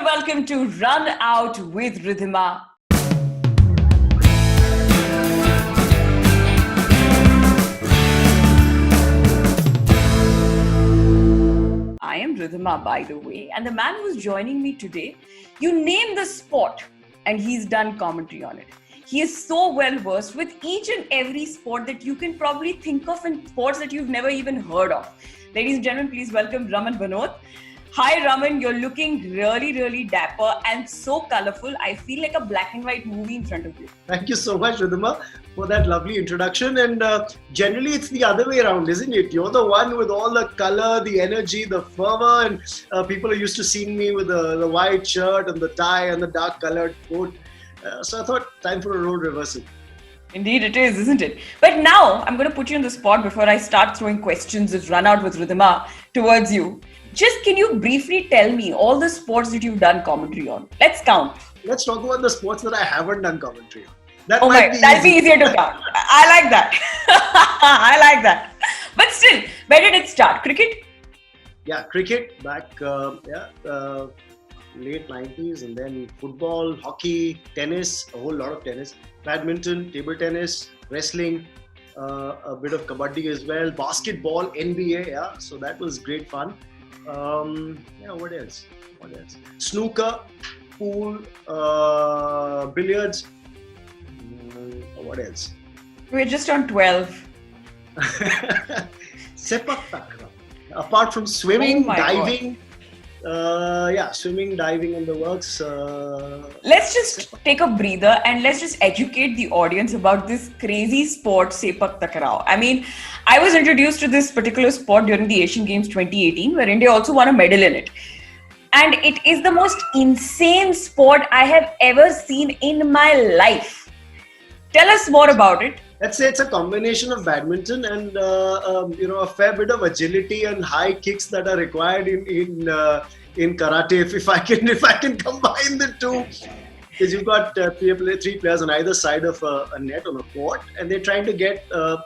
and welcome to Run Out with Ridhima. I am Ridhima, by the way, and the man who's joining me today, you name the sport and he's done commentary on it. He is so well versed with each and every sport that you can probably think of and sports that you've never even heard of. Ladies and gentlemen, please welcome Raman Bhanot. Hi Raman, you're looking really dapper and so colorful. I feel like a black and white movie in front of you. Thank you so much, Ridhima, for that lovely introduction. And generally, it's the other way around, isn't it? You're the one with all the color, the energy, the fervor, and people are used to seeing me with the white shirt and the tie and the dark colored coat. So I thought, time for a role reversal. Indeed it is, isn't it? But now, I'm going to put you on the spot before I start throwing questions of Run Out with Ridhima towards you. Just can you briefly tell me all the sports that you've done commentary on? Let's count. Let's talk about the sports that I haven't done commentary on. That'd be easier to count. I like that. I like that. But still, where did it start? Cricket? Yeah, cricket back, late 90s, and then football, hockey, tennis, a whole lot of tennis, badminton, table tennis, wrestling, a bit of kabaddi as well, basketball, NBA, yeah, so that was great fun. What else? Snooker, pool, billiards, what else? We're just on 12. Sepak takraw. Apart from swimming, diving, swimming, diving in the works. Let's just take a breather and let's just educate the audience about this crazy sport, Sepak Takraw. I mean, I was introduced to this particular sport during the Asian Games 2018, where India also won a medal in it. And it is the most insane sport I have ever seen in my life. Tell us more about it. Let's say it's a combination of badminton and a fair bit of agility and high kicks that are required in karate. If I can combine the two, because you've got three players on either side of a net on a court, and they're trying to get a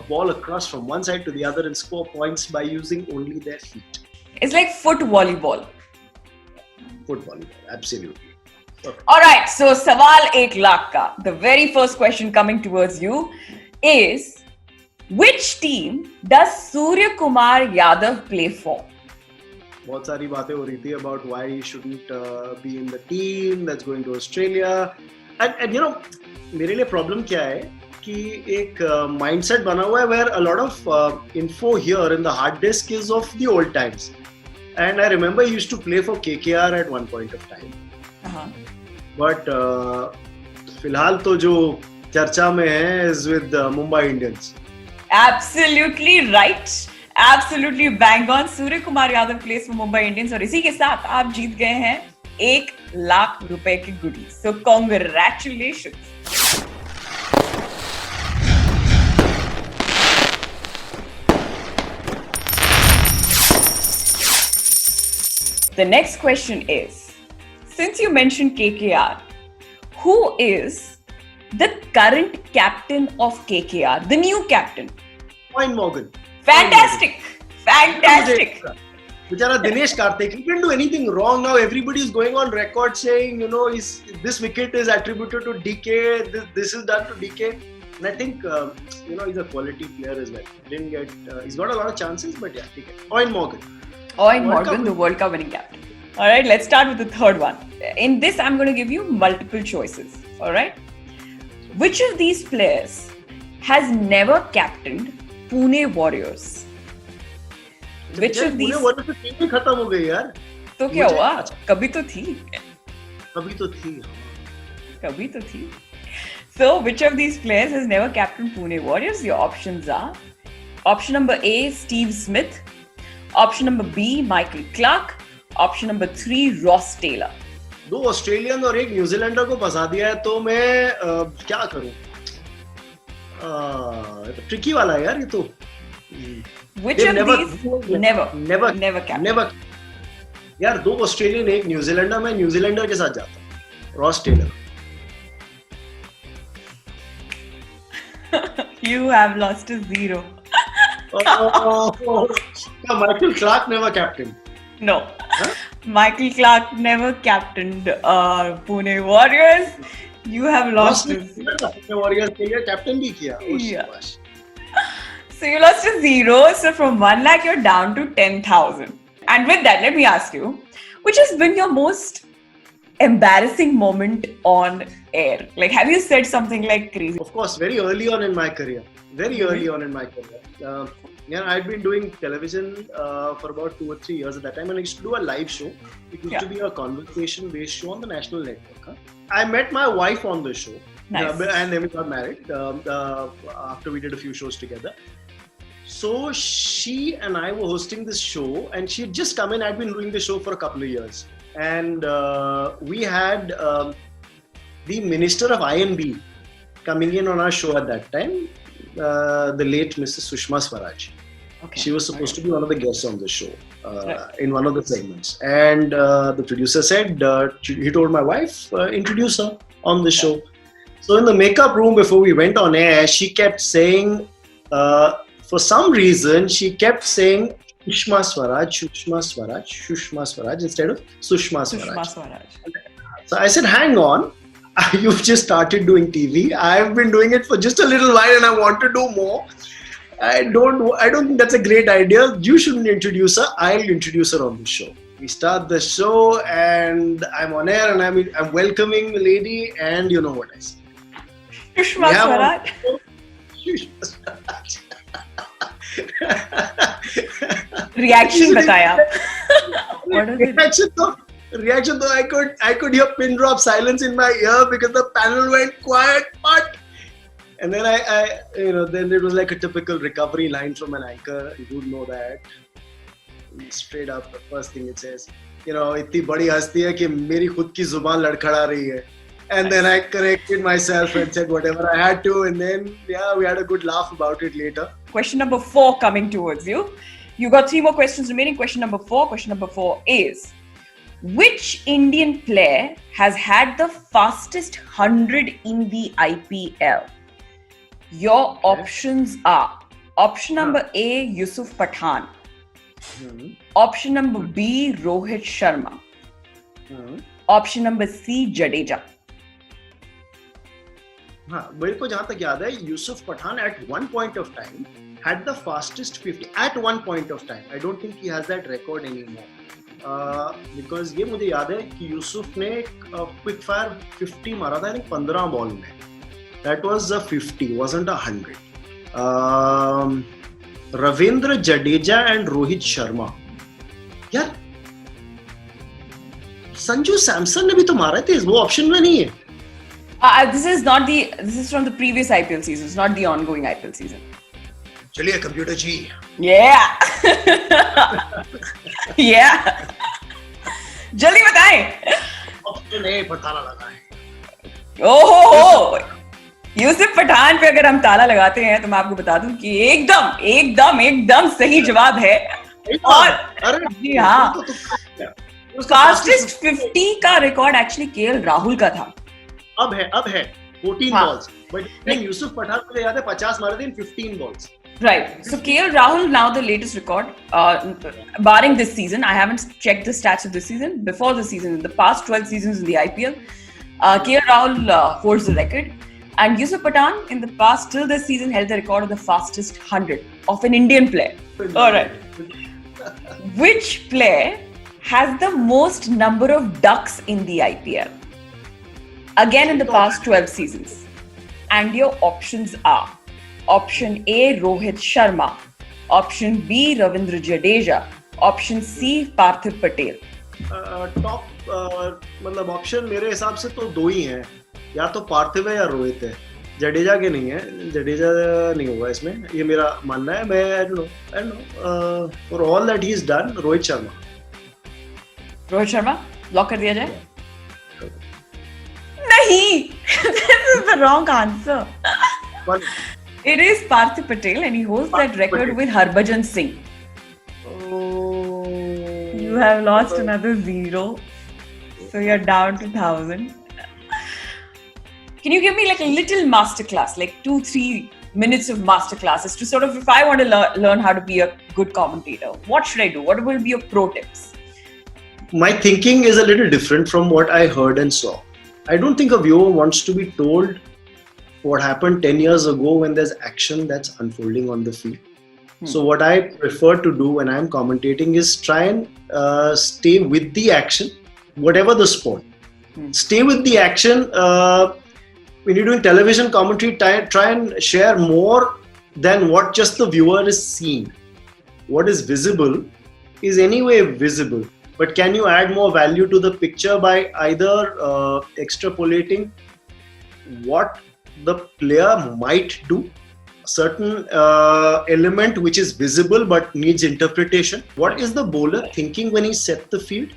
ball across from one side to the other and score points by using only their feet. It's like foot volleyball. Foot volleyball, absolutely. Okay. Alright, so Sawal 1 lakh ka. The very first question coming towards you is, which team does Surya Kumar Yadav play for? बहुत सारी बातें हो रही थी about why he shouldn't be in the team that's going to Australia. And मेरे लिए problem क्या है कि एक mindset बना हुआ है where a lot of info here in the hard disk is of the old times. And I remember he used to play for KKR at one point of time. Uh-huh. But फिलहाल तो जो चर्चा में है is with Mumbai Indians. Absolutely right. Absolutely bang on. Surya Kumar Yadav plays for Mumbai Indians और इसी के साथ आप जीत गए हैं 1 लाख रुपए की गुडी. So congratulations. The next question is, since you mentioned KKR, who is the current captain of KKR, the new captain? Eoin Morgan. Fantastic. Bichara Dinesh Karthik, he didn't do anything wrong. Now everybody is going on record saying, this wicket is attributed to DK, this is done to DK. And I think, he's a quality player as well. He's got a lot of chances, but yeah, DK. Eoin Morgan. Eoin Morgan, the World Cup winning captain. All right, let's start with the third one. In this, I'm going to give you multiple choices. All right. Which of these players has never captained Pune Warriors? Which of these? Pune Warriors की team ही खत्म हो गई यार. तो क्या हुआ? कभी तो थी. So, which of these players has never captained Pune Warriors? Your options are: option number A, Steve Smith; option number B, Michael Clark; option number 3, Ross Taylor. 2 Australian और 1 न्यूजीलैंडर को फंसा दिया है तो मैं क्या करूं? ट्रिकी वाला है यार ये तो. Which of these never captain? यार 2 ऑस्ट्रेलियन 1 न्यूजीलैंडर, मैं न्यूजीलैंडर के साथ जाता हूं. Ross Taylor. You have lost a 0. Michael Clark never captain. No. Huh? Michael Clark never captained Pune Warriors. You have lost this. Warriors के लिए captain भी किया. Yeah. So you lost a 0. So from 1 lakh, you're down to 10,000. And with that, let me ask you, which has been your most embarrassing moment on air? Like, have you said something like crazy? Of course, very early on in my career. I'd been doing television for about 2 or 3 years at that time, and I used to do a live show. It used to be a conversation-based show on the national network. I met my wife on the show. Nice. And then we got married after we did a few shows together. So she and I were hosting this show, and she had just come in. I'd been doing the show for a couple of years, and we had the Minister of INB coming in on our show at that time, the late Mrs. Sushma Swaraj. Okay. She was supposed to be one of the guests on the show in one of the segments, and the producer said he told my wife, introduce her on the show. So in the makeup room before we went on air, she kept saying, for some reason, she kept saying Sushma Swaraj, Sushma Swaraj, Sushma Swaraj instead of Sushma Swaraj. Sushma Swaraj. So I said, hang on, you've just started doing TV. I've been doing it for just a little while and I want to do more. I don't think that's a great idea. You shouldn't introduce her. I'll introduce her on the show. We start the show and I'm on air and I'm welcoming the lady, and you know what I say. Sushma Swaraj. Sushma Swaraj. Reaction बताया. What is it? Reaction though, I could hear pin drop silence in my ear because the panel went quiet. But and then then it was like a typical recovery line from an anchor. You would know that. Straight up, the first thing it says, इतनी बड़ी हस्ती है कि मेरी खुद की जुबान लड़खड़ा रही है. And then I corrected myself and said whatever I had to, and then we had a good laugh about it later. Question number 4 coming towards you. You got 3 more questions remaining. Question number 4. Question number 4 is, which Indian player has had the fastest 100 in the IPL? Your options are option number A, Yusuf Pathan. Option number B, Rohit Sharma. Option number C, Jadeja. मेरे को जहाँ तक याद है, Yusuf Pathan at one point of time had the fastest 50 at one point of time. I don't think he has that record anymore. Because ये मुझे याद है कि यूसुफ ने quick fire 50 मारा था 15 बॉल में. That was a 50, wasn't a 100. Ravindra Jadeja and Rohit Sharma. यार संजू सैमसन ने भी तो मारा थे, वो ऑप्शन में नहीं है. This is from the previous IPL seasons, not the ongoing IPL season. चलिए कंप्यूटर जी. Yeah. Yeah. जल्दी बताएं. ऑप्शन ए पर ताला लगा है. ओहो, यूसुफ पठान पे अगर हम ताला लगाते हैं तो मैं आपको बता दूं कि एकदम सही जवाब है. और जी हाँ, फास्टेस्ट 50 का रिकॉर्ड एक्चुअली केएल राहुल का था. अब है 14 balls, but यूसुफ पठान को याद है 50 मारे थे in 15 balls. Right. So KL Rahul, now the latest record, barring this season, I haven't checked the stats of this season. Before the season, in the past 12 seasons in the IPL, KL Rahul holds the record, and Yusuf Pathan in the past till this season held the record of the fastest 100 of an Indian player. All right. Which player has the most number of ducks in the IPL? Again, in the past 12 seasons. And your options are option A, Rohit Sharma. Option B, Ravindra Jadeja. Option C, Parthiv Patel. Top मतलब option मेरे हिसाब से तो 2 ही हैं, या तो पार्थिव है या रोहित है. जडेजा के नहीं है, जडेजा नहीं होगा इसमें, ये मेरा मानना है. मैं I don't know for all that he is done, Rohit Sharma. Rohit Sharma lock कर दिया जाए? नहीं. This is the wrong answer. It is Parthiv Patel, and he holds that record with Harbhajan Singh. Oh. You have lost another 0, so you're down to 1,000. Can you give me like a little masterclass, like 2-3 minutes of masterclasses to sort of, if I want to learn how to be a good commentator, what should I do? What will be your pro tips? my thinking is a little different from what I heard and saw. I don't think a viewer wants to be told what happened 10 years ago when there's action that's unfolding on the field. So what I prefer to do when I'm commentating is try and stay with the action, whatever the sport. Stay with the action. When you're doing television commentary, try and share more than what just the viewer is seeing. What is visible is anyway visible. But can you add more value to the picture by either extrapolating what the player might do, a certain element which is visible but needs interpretation? What is the bowler thinking when he set the field?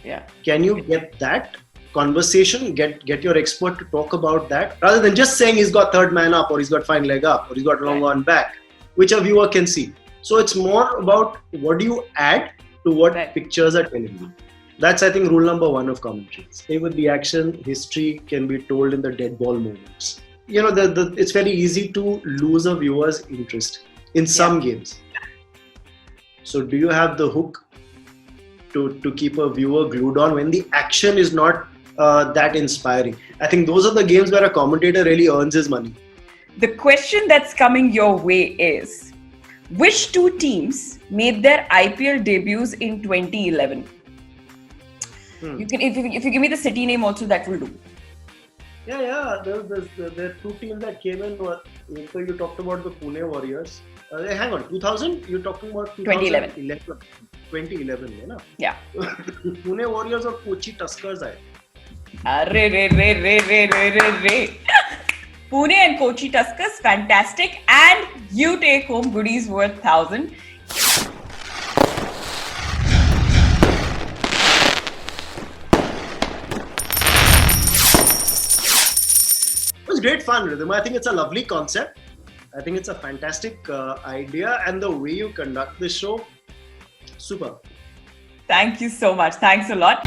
Yeah. Can you get that conversation? Get your expert to talk about that rather than just saying he's got third man up or he's got fine leg up or he's got long on back, which a viewer can see. So it's more about what do you add to what pictures are telling you. That's, I think, rule number one of commentary. Stay with the action. History can be told in the dead ball moments. You know, it's very easy to lose a viewer's interest in some games. So do you have the hook to keep a viewer glued on when the action is not that inspiring? I think those are the games where a commentator really earns his money. The question that's coming your way is, which two teams made their IPL debuts in 2011? You can, if you give me the city name also, that will do. Yeah. There are two teams that came in. So you talked about the Pune Warriors. Hang on, 2000? You're talking about 2011. 2011, yeah? Yeah. Pune Warriors or Kochi Tuskers? Re. Pune and Kochi Tuskers, fantastic. And you take home goodies worth 1,000. It was great fun, Rhythm. I think it's a lovely concept. I think it's a fantastic idea, and the way you conduct the show, super. Thank you so much. Thanks a lot.